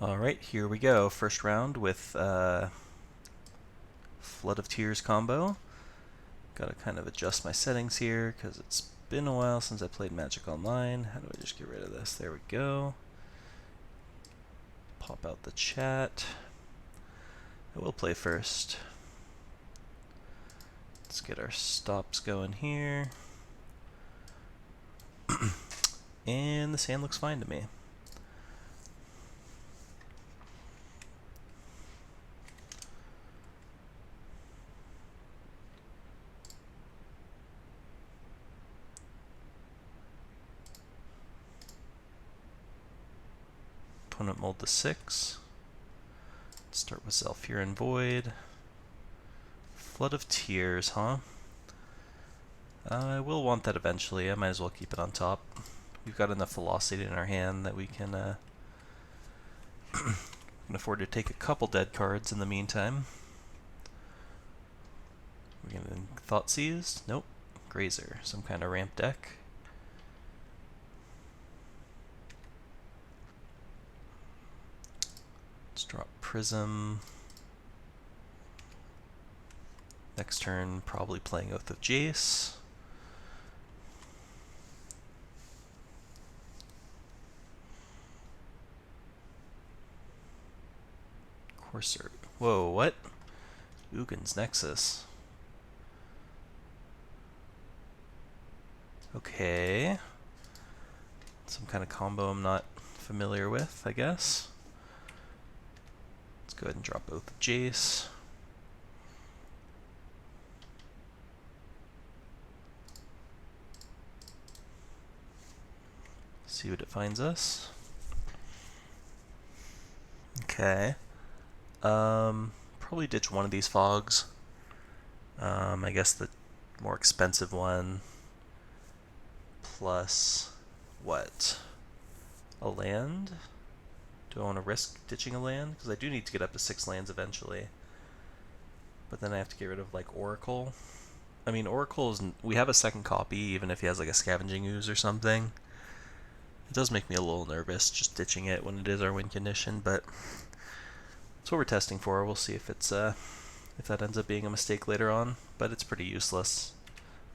Alright, here we go. First round with Flood of Tears combo. Gotta kind of adjust my settings here because it's been a while since I played Magic Online. How do I just get rid of this? There we go. Pop out the chat. I will play first. Let's get our stops going here. And the sand looks fine to me. Opponent mulled to 6. Let's start with Zhalfirin Void. Flood of Tears, huh? I will want that eventually. I might as well keep it on top. We've got enough velocity in our hand that we can afford to take a couple dead cards in the meantime. We're getting Thoughtseized? Nope. Grazer, some kind of ramp deck. Let's drop Prism. Next turn, probably playing Oath of Jace. Courser. Whoa, what? Ugin's Nexus. Okay. Some kind of combo I'm not familiar with, I guess. Let's go ahead and drop Oath of Jace. See what it finds us. Okay. Probably ditch one of these fogs. I guess the more expensive one. Plus, what? A land? Do I want to risk ditching a land? Because I do need to get up to 6 lands eventually. But then I have to get rid of, like, Oracle. I mean, Oracle is... we have a second copy, even if he has, like, a Scavenging Ooze or something. It does make me a little nervous just ditching it when it is our win condition, but that's what we're testing for. We'll see if it's if that ends up being a mistake later on, but it's pretty useless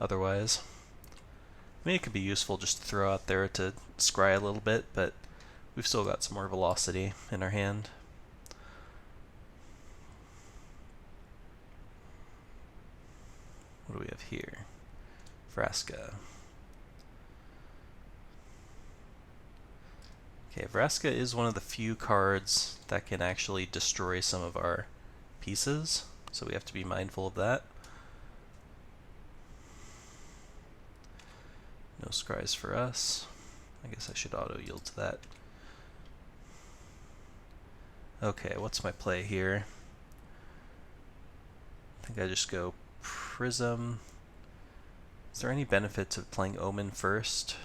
otherwise. I mean, it could be useful just to throw out there to scry a little bit, but we've still got some more velocity in our hand. What do we have here? Vraska. Okay, Vraska is one of the few cards that can actually destroy some of our pieces, so we have to be mindful of that. No scries for us. I guess I should auto-yield to that. Okay, what's my play here? I think I just go Prism. Is there any benefit to playing Omen first?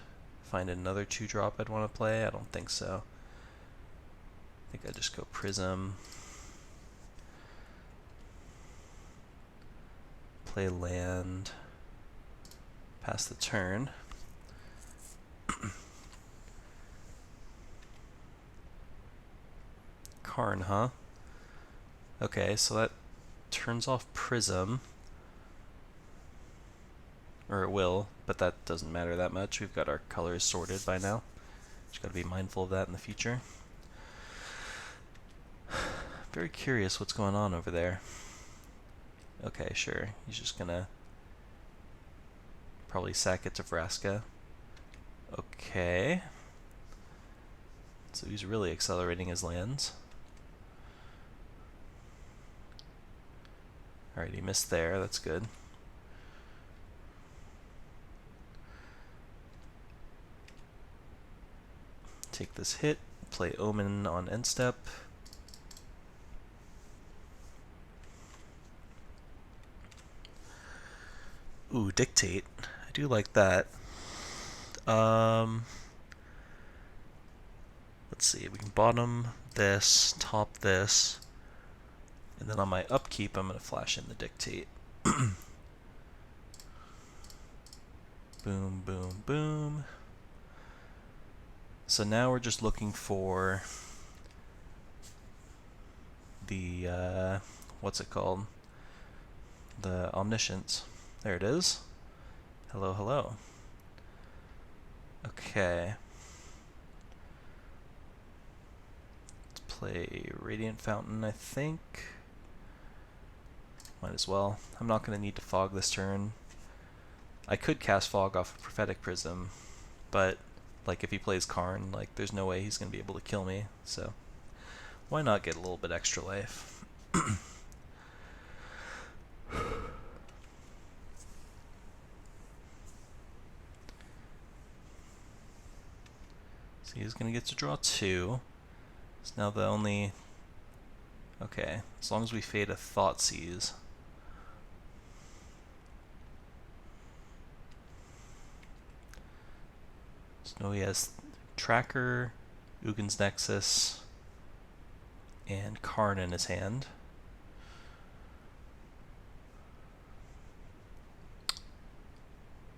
Find another 2-drop I'd want to play? I don't think so. I think I just go Prism. Play land. Pass the turn. Karn, huh? Okay, so that turns off Prism. Or it will, but that doesn't matter that much. We've got our colors sorted by now. Just gotta be mindful of that in the future. Very curious what's going on over there. Okay, sure. He's just gonna probably sack it to Vraska. Okay. So he's really accelerating his lands. Alright, he missed there. That's good. Take this hit, play Omen on end step. Ooh, Dictate. I do like that. Let's see, we can bottom this, top this, and then on my upkeep I'm going to flash in the Dictate. Boom, boom, boom. So now we're just looking for the what's it called? The Omniscience. There it is. Hello, hello. Okay. Let's play Radiant Fountain, I think. Might as well. I'm not going to need to fog this turn. I could cast Fog off of Prophetic Prism, but like if he plays Karn, like there's no way he's going to be able to kill me, so why not get a little bit extra life? So he's going to get to draw 2. It's now the only... Okay, as long as we fade a Thoughtseize. So he has Tracker, Ugin's Nexus, and Karn in his hand.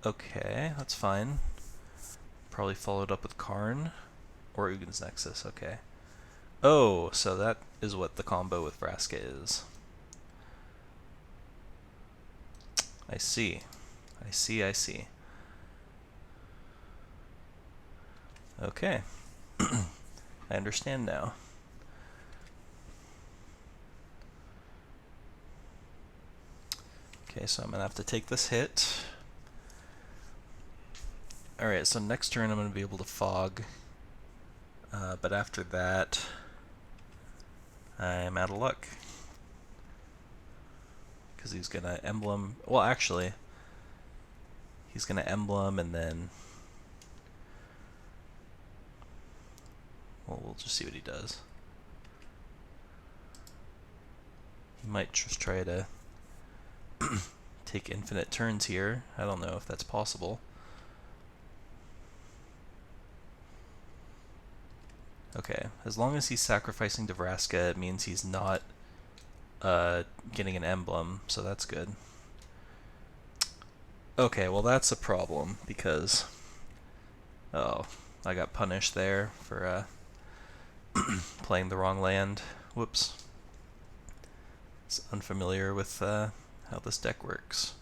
Okay, that's fine. Probably followed up with Karn or Ugin's Nexus, okay. Oh, so that is what the combo with Vraska is. I see. I see, I see. Okay. I understand now. Okay, so I'm going to have to take this hit. Alright, so next turn I'm going to be able to fog. But after that, I'm out of luck. Because he's going to emblem... Well, actually, he's going to emblem and then... Well, we'll just see what he does. He might just try to take infinite turns here. I don't know if that's possible. Okay, as long as he's sacrificing to Vraska, it means he's not getting an emblem, so that's good. Okay, well that's a problem, because... Oh, I got punished there for playing the wrong land. Whoops. It's unfamiliar with how this deck works.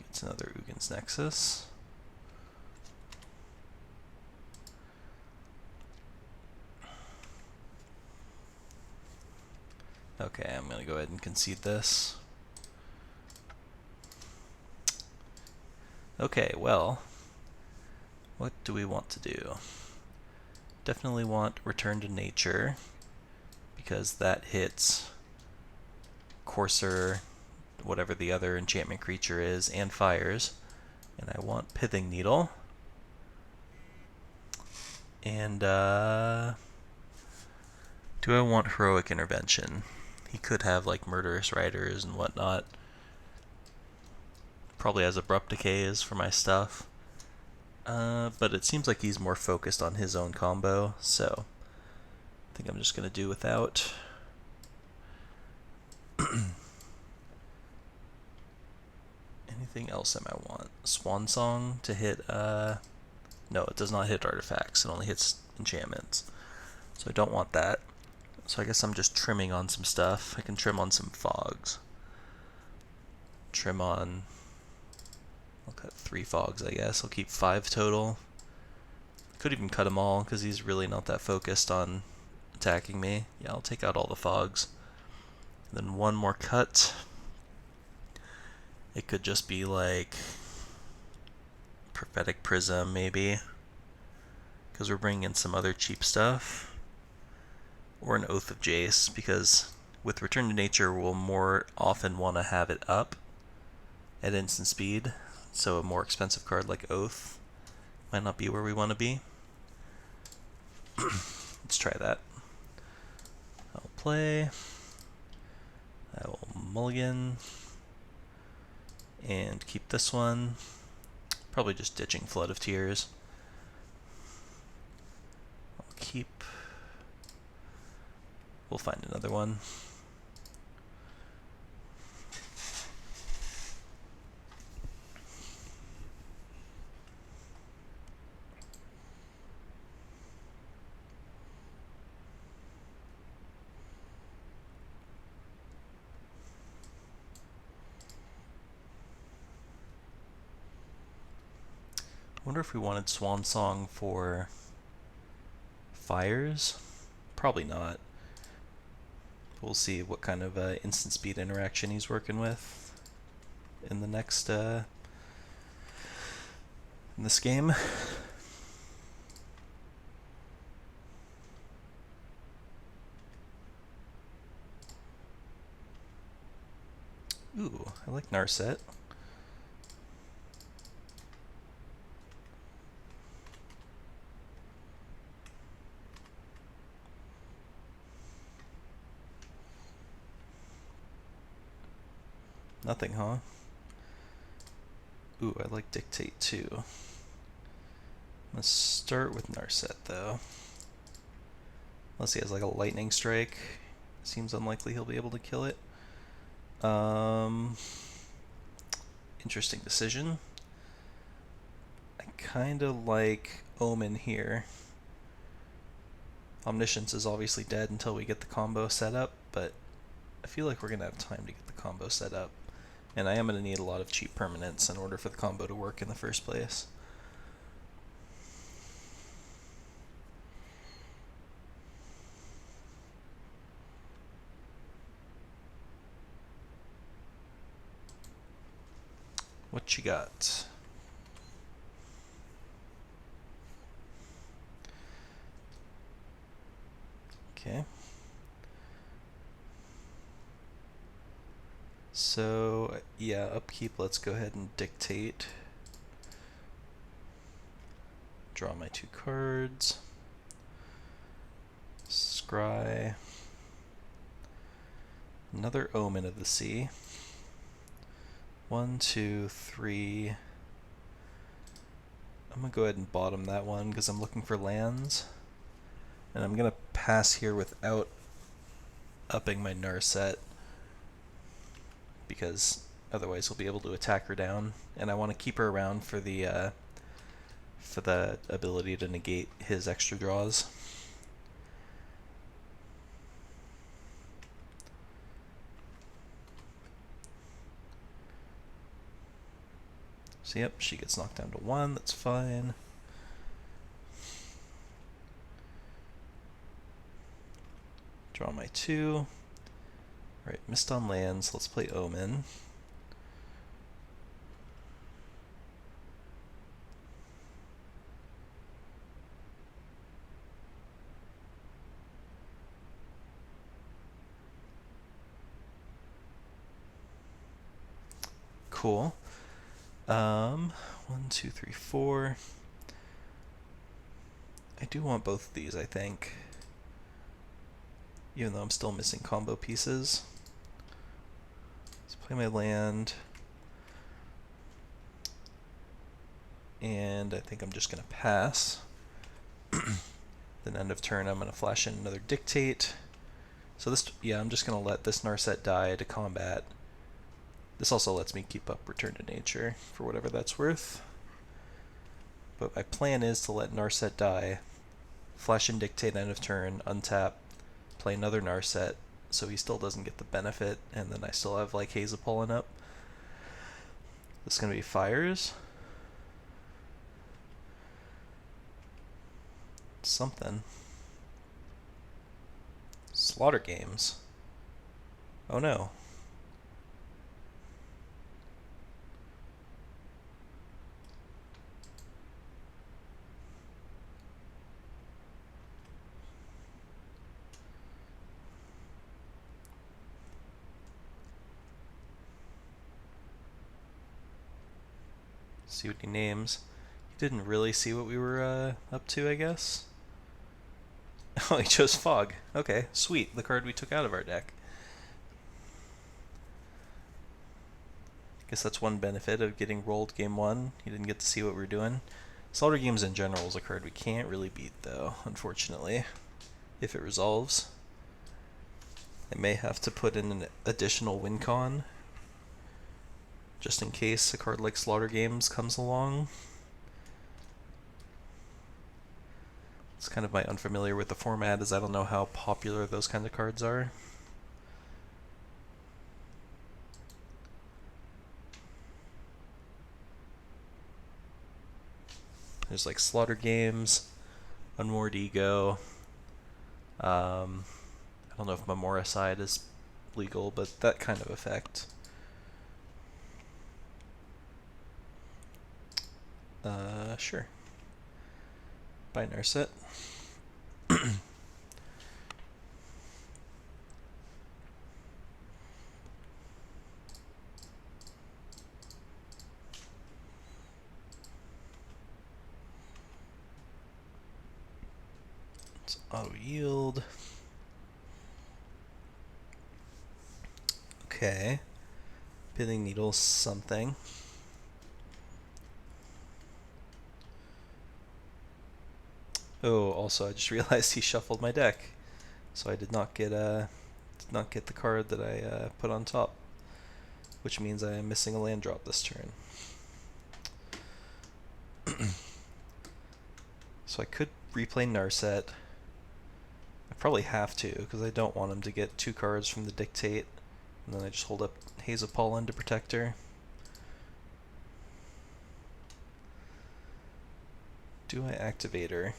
It's another Ugin's Nexus. Okay, I'm going to go ahead and concede this. Okay, well, what do we want to do? Definitely want Return to Nature, because that hits Courser, whatever the other enchantment creature is, and fires. And I want Pithing Needle. And, do I want Heroic Intervention? He could have, like, Murderous Riders and whatnot. Probably has Abrupt Decays for my stuff. But it seems like he's more focused on his own combo, so I think I'm just going to do without. Anything else I might want? Swan Song to hit, no, it does not hit artifacts, it only hits enchantments. So I don't want that. So I guess I'm just trimming on some stuff. I can trim on some fogs. Trim on... I'll cut 3 fogs, I guess. I'll keep 5 total. Could even cut them all, because he's really not that focused on attacking me. Yeah, I'll take out all the fogs. And then 1 more cut. It could just be like... Prophetic Prism, maybe. Because we're bringing in some other cheap stuff. Or an Oath of Jace, because with Return to Nature we'll more often want to have it up at instant speed, so a more expensive card like Oath might not be where we want to be. Let's try that. I'll play. I will mulligan. And keep this one. Probably just ditching Flood of Tears. I'll keep... We'll find another one. I wonder if we wanted Swan Song for fires? Probably not. We'll see what kind of instant speed interaction he's working with in the next in this game. Ooh, I like Narset. Nothing, huh? Ooh, I like Dictate too. I'm gonna start with Narset though. Unless he has like a lightning strike. Seems unlikely he'll be able to kill it. Interesting decision. I kinda like Omen here. Omniscience is obviously dead until we get the combo set up, but I feel like we're gonna have time to get the combo set up. And I am going to need a lot of cheap permanents in order for the combo to work in the first place. What you got? Okay. So, yeah, upkeep, let's go ahead and Dictate. Draw my 2 cards. Scry. Another Omen of the Sea. 1, 2, 3. I'm going to go ahead and bottom that one because I'm looking for lands. And I'm going to pass here without upping my Narset, because otherwise we'll be able to attack her down, and I want to keep her around for the ability to negate his extra draws. So yep, she gets knocked down to 1, that's fine. Draw my 2. Alright, missed on lands, let's play Omen. Cool. 1, 2, 3, 4. I do want both of these, I think. Even though I'm still missing combo pieces. Let's play my land. And I think I'm just going to pass. Then end of turn I'm going to flash in another Dictate. So this, yeah, I'm just going to let this Narset die to combat. This also lets me keep up Return to Nature for whatever that's worth. But my plan is to let Narset die, flash in Dictate end of turn, untap, play another Narset, so he still doesn't get the benefit, and then I still have like Haze of Pollen up. This is going to be fires. Something. Slaughter Games. Oh no. See what he names. He didn't really see what we were up to, I guess. Oh, he chose Fog. Okay, sweet. The card we took out of our deck. Guess that's one benefit of getting rolled game 1. You didn't get to see what we were doing. Slaughter Games in general is a card we can't really beat, though, unfortunately, if it resolves. I may have to put in an additional win con, just in case a card like Slaughter Games comes along. It's kind of my unfamiliar with the format, as I don't know how popular those kinds of cards are. There's like Slaughter Games, Unmoored Ego. I don't know if Memoricide is legal, but that kind of effect. Sure. Buy Narset. Let's auto yield. Okay. Pithing Needle something. Oh, also I just realized he shuffled my deck, so I did not get the card that I put on top, which means I am missing a land drop this turn. So I could replay Narset. I probably have to, because I don't want him to get 2 cards from the Dictate, and then I just hold up Haze of Pollen to protect her. Do I activate her?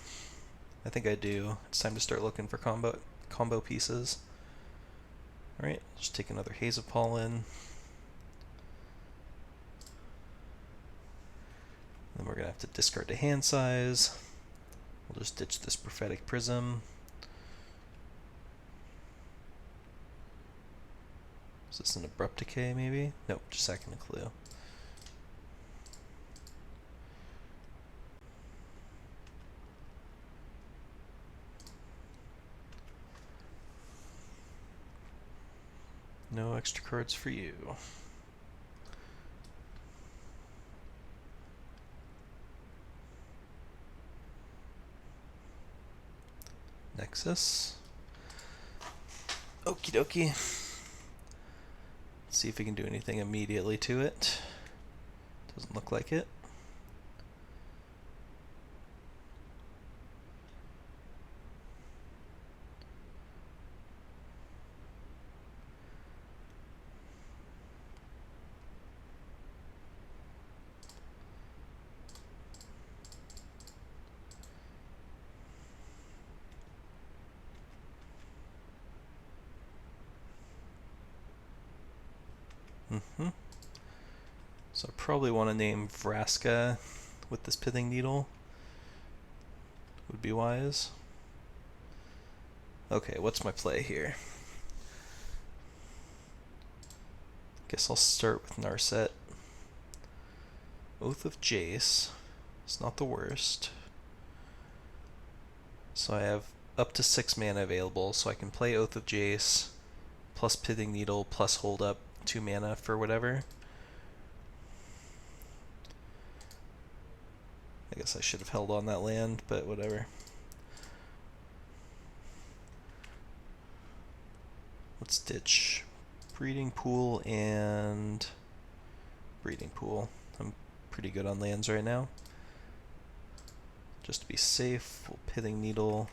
I think I do. It's time to start looking for combo pieces. Alright, just take another Haze of Pollen. Then we're going to have to discard to hand size. We'll just ditch this Prophetic Prism. Is this an Abrupt Decay, maybe? Nope, just sacking a Clue. No extra cards for you. Nexus. Okie dokie. Let's see if we can do anything immediately to it. Doesn't look like it. So I probably want to name Vraska with this Pithing Needle. Would be wise. Okay, what's my play here? Guess I'll start with Narset. Oath of Jace. It's not the worst. So I have up to 6 mana available, so I can play Oath of Jace, plus Pithing Needle, plus hold up 2 mana for whatever. I guess I should have held on that land, but whatever. Let's ditch Breeding Pool and Breeding Pool. I'm pretty good on lands right now. Just to be safe, we'll Pithing Needle,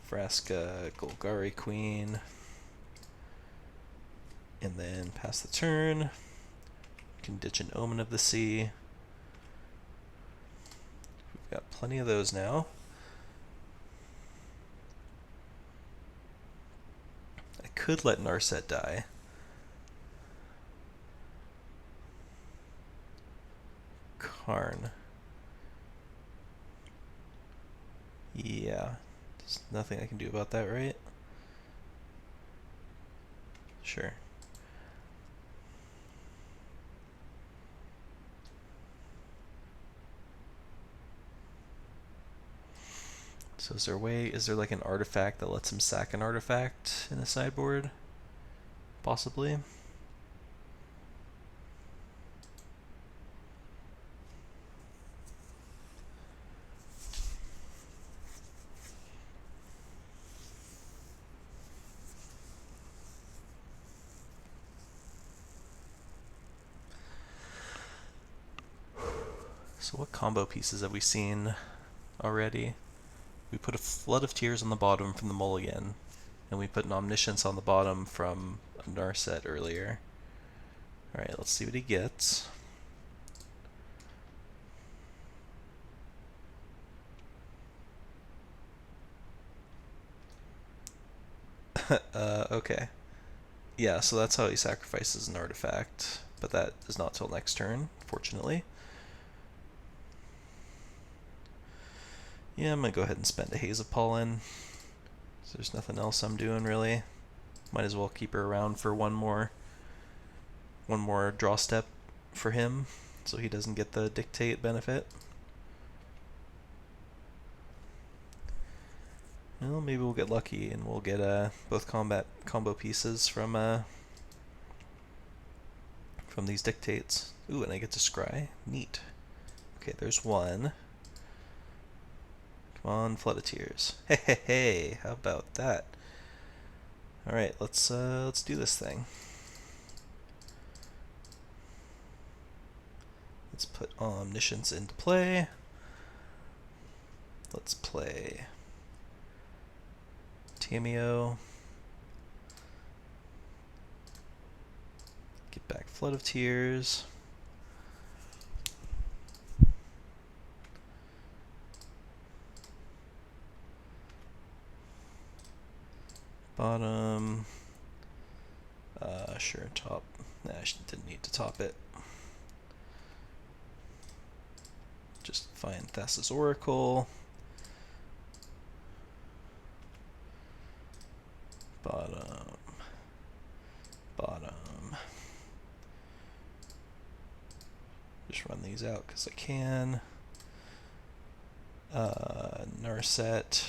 Vraska, Golgari Queen, and then pass the turn. We can ditch an Omen of the Sea. We've got plenty of those now. I could let Narset die. Karn. Yeah, there's nothing I can do about that, right? Sure. So is there like an artifact that lets him sack an artifact in the sideboard? Possibly. So what combo pieces have we seen already? We put a Flood of Tears on the bottom from the Mulligan, and we put an Omniscience on the bottom from a Narset earlier. Alright, let's see what he gets. Okay. Yeah, so that's how he sacrifices an artifact, but that is not till next turn, fortunately. Yeah, I'm gonna go ahead and spend a Haze of Pollen. So there's nothing else I'm doing really. Might as well keep her around for one more draw step for him, so he doesn't get the dictate benefit. Well, maybe we'll get lucky and we'll get both combo pieces from these dictates. Ooh, and I get to scry. Neat. Okay, there's one. Come on, Flood of Tears. Hey, hey, hey! How about that? All right, let's do this thing. Let's put Omniscience into play. Let's play Tamiyo. Get back Flood of Tears. Bottom. Sure, top. Nah, I didn't need to top it. Just find Thassa's Oracle. Bottom. Bottom. Just run these out because I can. Narset.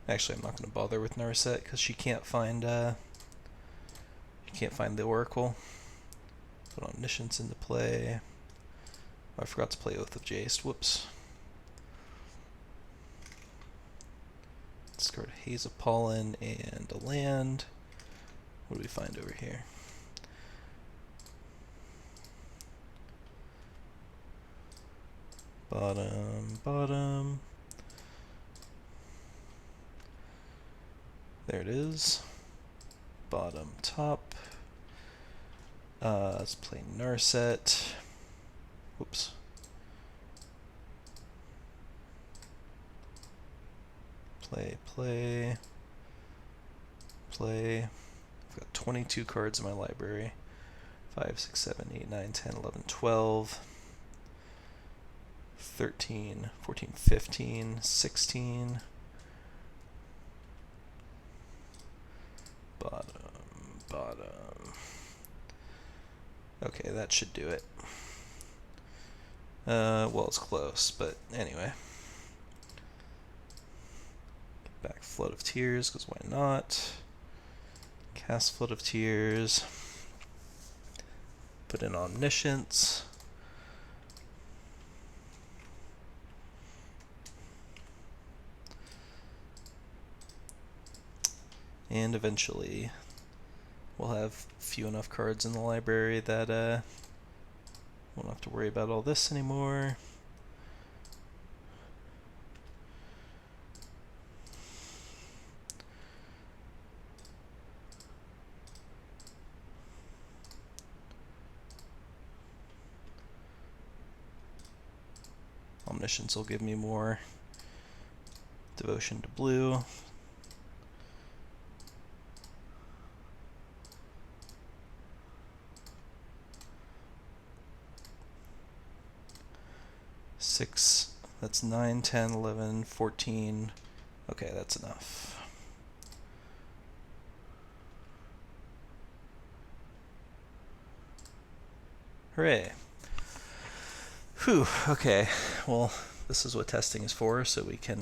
Actually, I'm not going to bother with Narset because she can't find the Oracle. Put Omniscience into play. Oh, I forgot to play Oath of Jace. Whoops. Discard Haze of Pollen and a land. What do we find over here? Bottom, bottom. There it is. Bottom, top. Let's play Narset. Whoops. Play, play. Play. I've got 22 cards in my library. 5, 6, 7, 8, 9, 10, 11, 12. 13, 14, 15, 16. Bottom, bottom. Okay, that should do it. Well, it's close, but anyway. Get back Flood of Tears, because why not? Cast Flood of Tears. Put in Omniscience. And eventually we'll have few enough cards in the library that won't have to worry about all this anymore. Omniscience will give me more devotion to blue. Six, that's 9, 10, 11, 14. Okay, that's enough. Hooray. Whew, okay. Well, this is what testing is for, so we can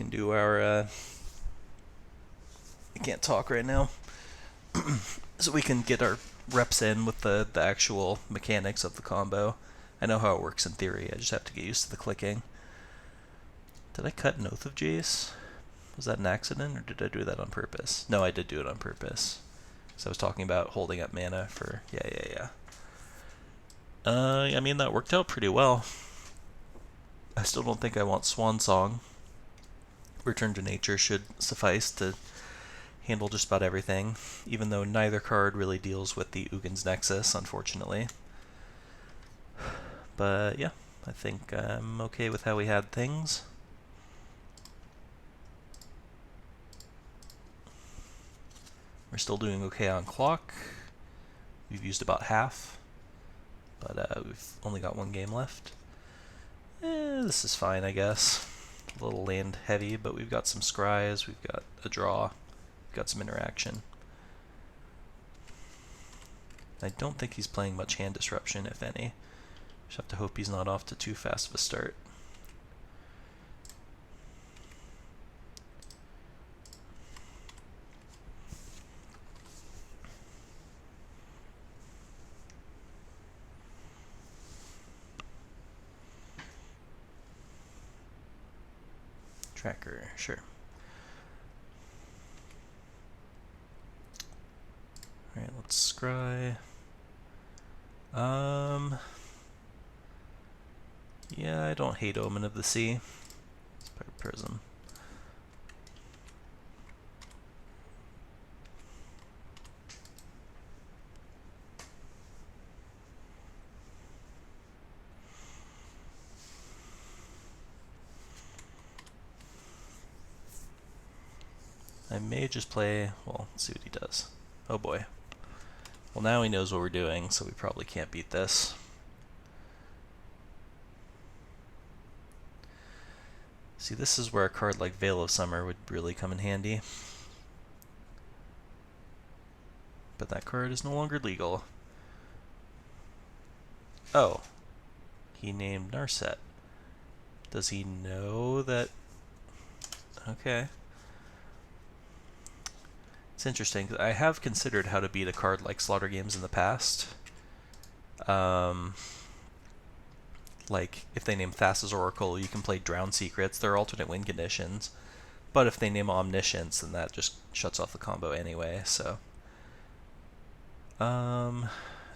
do our I can't talk right now. So we can get our reps in with the actual mechanics of the combo. I know how it works in theory, I just have to get used to the clicking. Did I cut an Oath of Jace? Was that an accident, or did I do that on purpose? No, I did do it on purpose. So I was talking about holding up mana for... Yeah. I mean, that worked out pretty well. I still don't think I want Swan Song. Return to Nature should suffice to handle just about everything, even though neither card really deals with the Ugin's Nexus, unfortunately. But yeah, I think I'm okay with how we had things. We're still doing okay on clock. We've used about half, but we've only got one game left. This is fine, I guess. A little land heavy, but we've got some scries, we've got a draw, we've got some interaction. I don't think he's playing much hand disruption, if any. Just have to hope he's not off to too fast of a start. Tracker, sure. Alright, let's scry. Yeah, I don't hate Omen of the Sea. Let's play Prism. I may just play, well, let's see what he does. Oh boy. Well, now he knows what we're doing, so we probably can't beat this. See, this is where a card like Veil of Summer would really come in handy. But that card is no longer legal. Oh. He named Narset. Does he know that... Okay. It's interesting, because I have considered how to beat a card like Slaughter Games in the past. Like, if they name Thassa's Oracle, you can play Drown Secrets. They're alternate win conditions. But if they name Omniscience, then that just shuts off the combo anyway, so...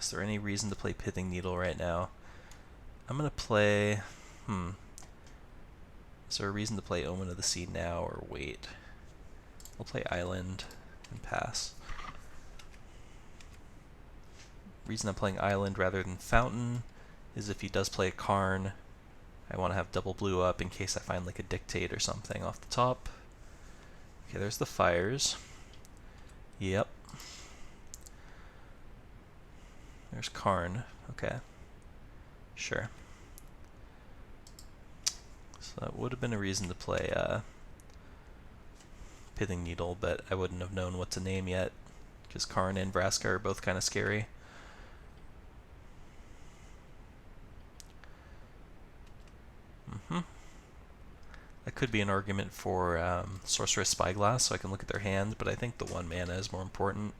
is there any reason to play Pithing Needle right now? I'm gonna play... Is there a reason to play Omen of the Sea now, or wait? We'll play Island and pass. Reason I'm playing Island rather than Fountain is if he does play a Karn, I want to have double blue up in case I find like a Dictate or something off the top. Okay, there's the fires. Yep. There's Karn. Okay. Sure. So that would have been a reason to play Pithing Needle, but I wouldn't have known what to name yet, because Karn and Vraska are both kind of scary. That could be an argument for Sorceress Spyglass, so I can look at their hand, but I think the 1 mana is more important.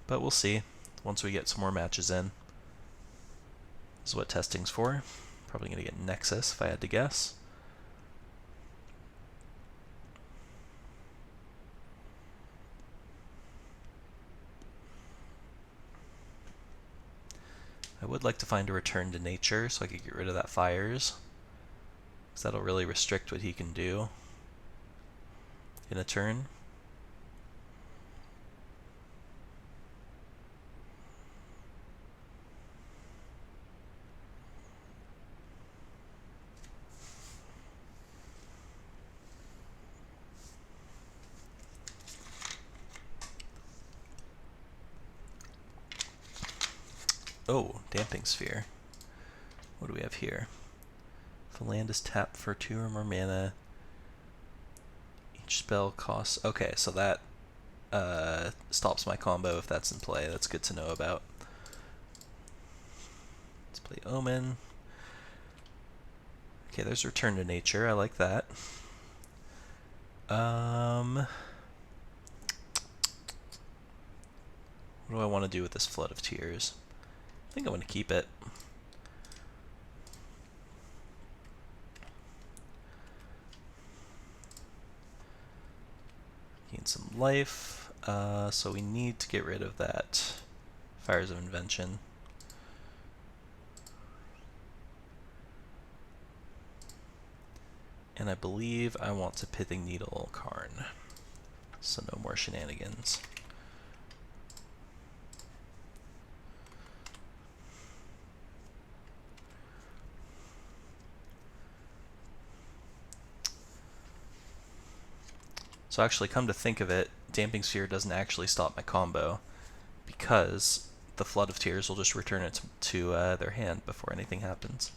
But we'll see once we get some more matches in. This is what testing's for. Probably going to get Nexus if I had to guess. I would like to find a Return to Nature so I could get rid of that Fires, because that'll really restrict what he can do in a turn. Oh, Damping Sphere. What do we have here? If a land is tapped for 2 or more mana, each spell costs... Okay, so that stops my combo if that's in play. That's good to know about. Let's play Omen. Okay, there's Return to Nature. I like that. What do I want to do with this Flood of Tears? I think I want to keep it. Gain some life. So we need to get rid of that Fires of Invention. And I believe I want to Pithing Needle Karn. So no more shenanigans. So actually, come to think of it, Damping Sphere doesn't actually stop my combo, because the Flood of Tears will just return it to their hand before anything happens.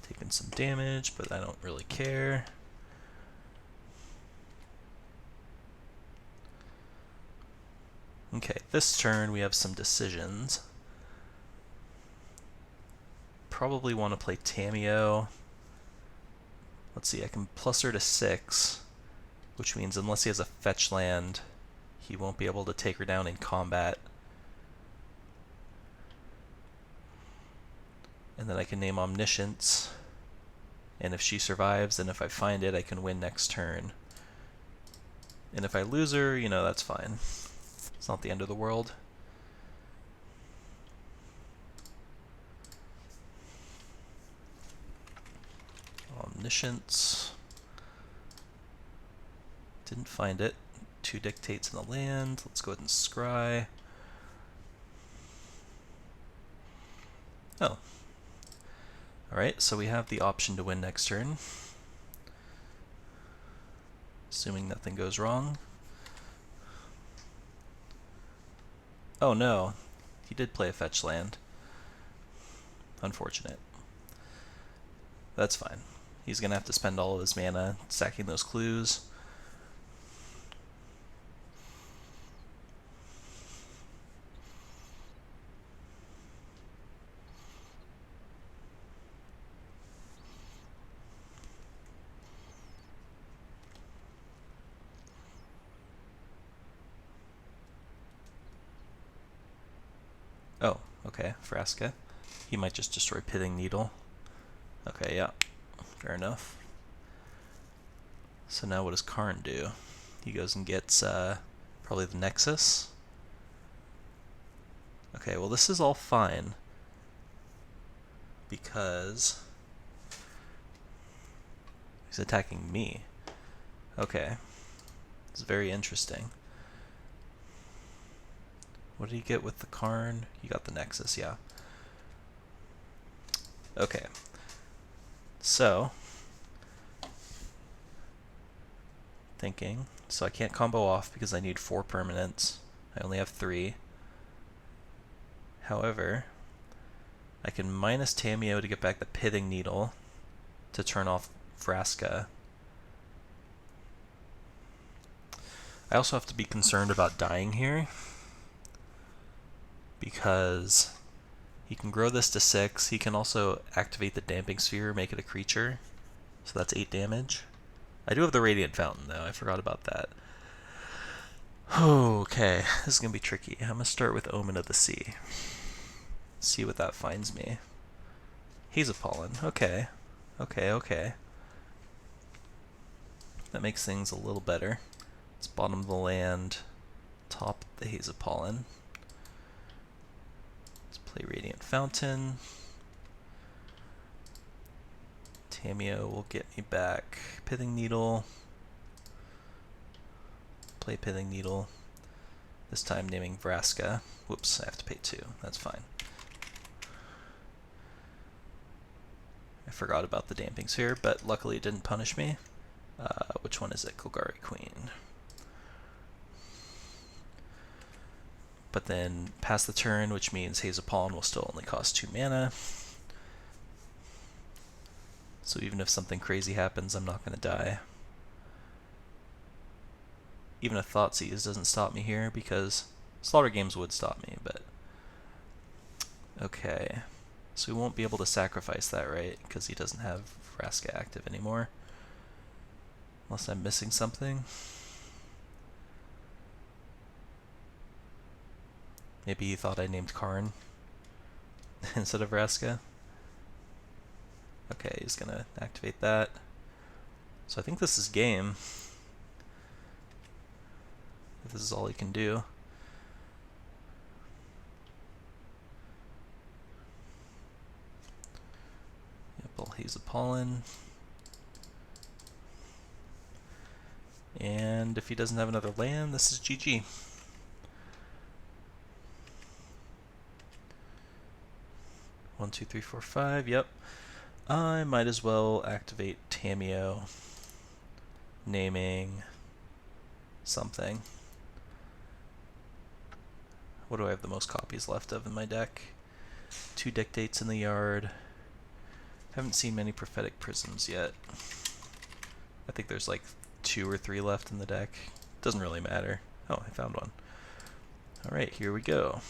Taking some damage, but I don't really care. Okay, this turn we have some decisions. Probably want to play Tamiyo. Let's see, I can plus her to 6, which means unless he has a fetch land, he won't be able to take her down in combat. And then I can name Omniscience, and if she survives, and if I find it, I can win next turn. And if I lose her, you know, that's fine. It's not the end of the world. Omniscience. Didn't find it. 2 dictates in the land. Let's go ahead and scry. Oh. Alright, so we have the option to win next turn. Assuming nothing goes wrong. Oh no, he did play a fetch land. Unfortunate. That's fine. He's going to have to spend all of his mana sacking those clues. Oh, okay, Vraska. He might just destroy Pithing Needle. Okay, yeah, fair enough. So now what does Karn do? He goes and gets probably the Nexus. Okay, well this is all fine, because he's attacking me. Okay, it's very interesting. What did he get with the Karn? He got the Nexus, yeah. Okay. So, thinking. So I can't combo off because I need 4 permanents. I only have 3. However, I can minus Tamiyo to get back the Pithing Needle to turn off Vraska. I also have to be concerned about dying here, because he can grow this to 6. He can also activate the Damping Sphere, make it a creature. So that's 8 damage. I do have the Radiant Fountain, though. I forgot about that. Okay, this is going to be tricky. I'm going to start with Omen of the Sea. See what that finds me. Haze of Pollen. Okay. Okay. That makes things a little better. It's bottom of the land, top the Haze of Pollen. Play Radiant Fountain. Tamiyo will get me back Pithing Needle. Play Pithing Needle. This time naming Vraska. Whoops, I have to pay 2. That's fine. I forgot about the Damping Sphere, but luckily it didn't punish me. Which one is it? Golgari Queen. But then pass the turn, which means Haze of Pollen will still only cost 2 mana. So even if something crazy happens, I'm not going to die. Even a Thoughtseize doesn't stop me here, because Slaughter Games would stop me, but... Okay. So we won't be able to sacrifice that, right? Because he doesn't have Vraska active anymore. Unless I'm missing something. Maybe he thought I named Karn instead of Vraska. Okay, he's gonna activate that. So I think this is game. If this is all he can do. Yep, Haze of Pollen. And if he doesn't have another land, this is GG. One, two, three, four, five. Yep. I might as well activate Tamiyo, naming something. What do I have the most copies left of in my deck? 2 Dictates in the Yard. Haven't seen many Prophetic Prisms yet. I think there's like 2 or 3 left in the deck. Doesn't really matter. Oh, I found one. Alright, here we go.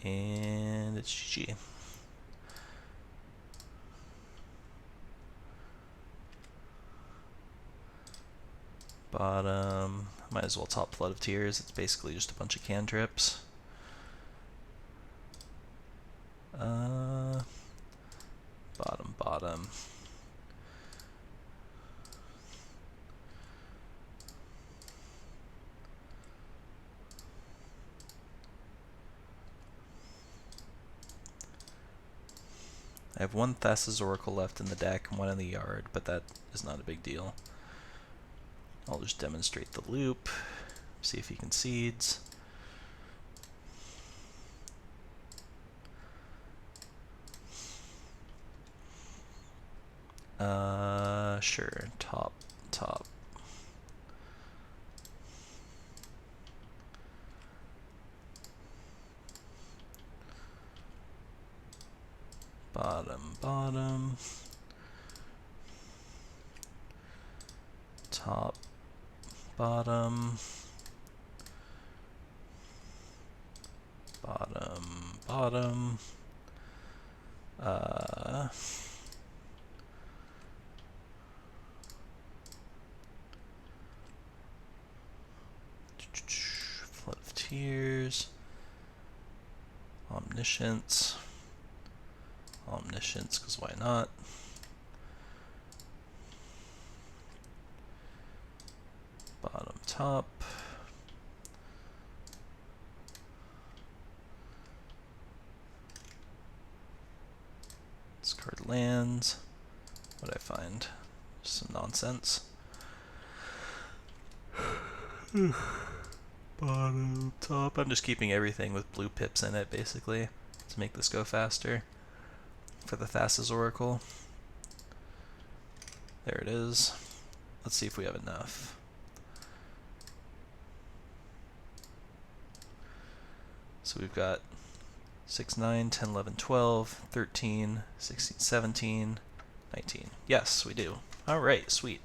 And it's GG. Bottom. Might as well top Flood of Tears. It's basically just a bunch of cantrips. Bottom. I have 1 Thassa's Oracle left in the deck and 1 in the yard, but that is not a big deal. I'll just demonstrate the loop, see if he concedes. Sure, top. Bottom. Top, bottom. Flood of Tears. Omniscience, because why not? Bottom, top. Discard lands. What did I find? Just some nonsense. Bottom, top. I'm just keeping everything with blue pips in it, basically, to make this go faster. For the Thassa's Oracle. There it is. Let's see if we have enough. So we've got 6, 9, 10, 11, 12, 13, 16, 17, 19. Yes, we do. Alright, sweet.